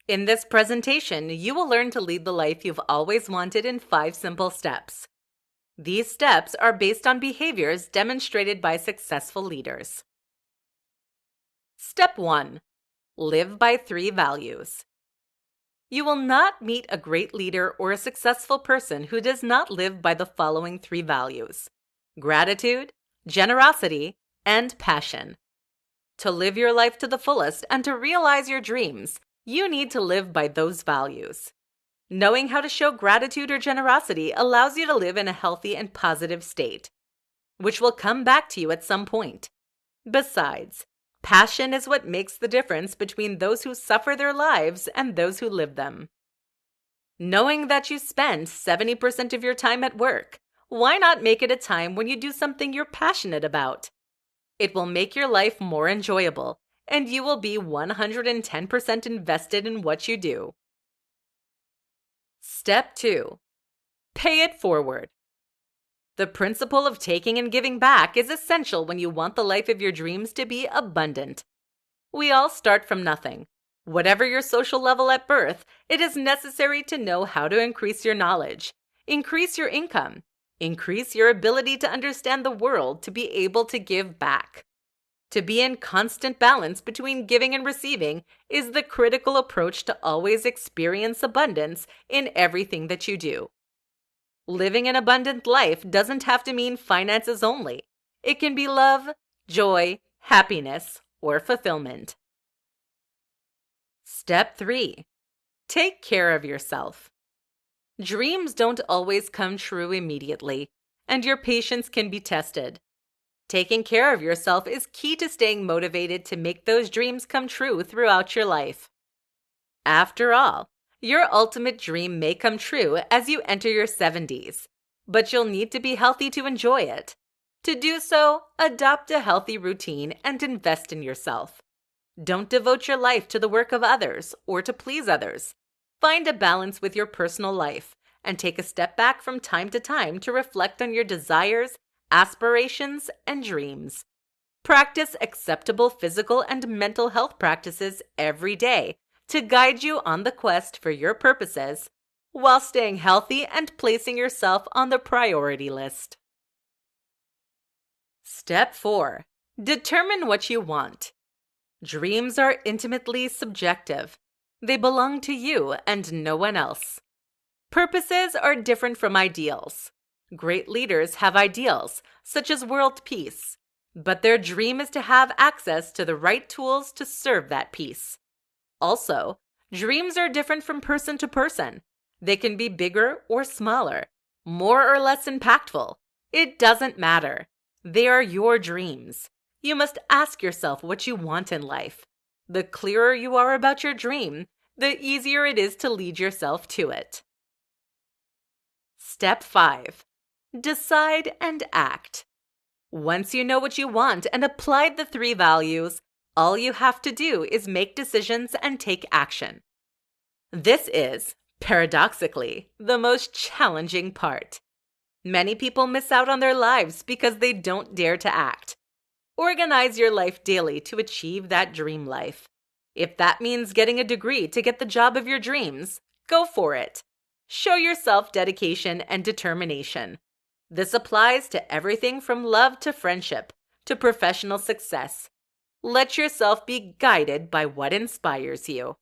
In this presentation, you will learn to lead the life you've always wanted in 5 simple steps. These steps are based on behaviors demonstrated by successful leaders. Step 1. Live by 3 values. You will not meet a great leader or a successful person who does not live by the following 3 values: gratitude, generosity, and passion. To live your life to the fullest and to realize your dreams, you need to live by those values. Knowing how to show gratitude or generosity allows you to live in a healthy and positive state, which will come back to you at some point. Besides, passion is what makes the difference between those who suffer their lives and those who live them. Knowing that you spend 70% of your time at work, why not make it a time when you do something you're passionate about? It will make your life more enjoyable, and you will be 110% invested in what you do. Step 2. Pay it forward. The principle of taking and giving back is essential when you want the life of your dreams to be abundant. We all start from nothing. Whatever your social level at birth, it is necessary to know how to increase your knowledge, increase your income, increase your ability to understand the world to be able to give back. To be in constant balance between giving and receiving is the critical approach to always experience abundance in everything that you do. Living an abundant life doesn't have to mean finances only. It can be love, joy, happiness, or fulfillment. Step 3. Take care of yourself. Dreams don't always come true immediately, and your patience can be tested. Taking care of yourself is key to staying motivated to make those dreams come true throughout your life. After all, your ultimate dream may come true as you enter your 70s, but you'll need to be healthy to enjoy it. To do so, adopt a healthy routine and invest in yourself. Don't devote your life to the work of others or to please others. Find a balance with your personal life and take a step back from time to time to reflect on your desires, aspirations, and dreams. Practice acceptable physical and mental health practices every day to guide you on the quest for your purposes while staying healthy and placing yourself on the priority list. Step 4. Determine what you want. Dreams are intimately subjective. They belong to you and no one else. Purposes are different from ideals. Great leaders have ideals, such as world peace, but their dream is to have access to the right tools to serve that peace. Also, dreams are different from person to person. They can be bigger or smaller, more or less impactful. It doesn't matter. They are your dreams. You must ask yourself what you want in life. The clearer you are about your dream, the easier it is to lead yourself to it. Step 5. Decide and act. Once you know what you want and applied the 3 values, all you have to do is make decisions and take action. This is, paradoxically, the most challenging part. Many people miss out on their lives because they don't dare to act. Organize your life daily to achieve that dream life. If that means getting a degree to get the job of your dreams, go for it. Show yourself dedication and determination. This applies to everything from love to friendship to professional success. Let yourself be guided by what inspires you.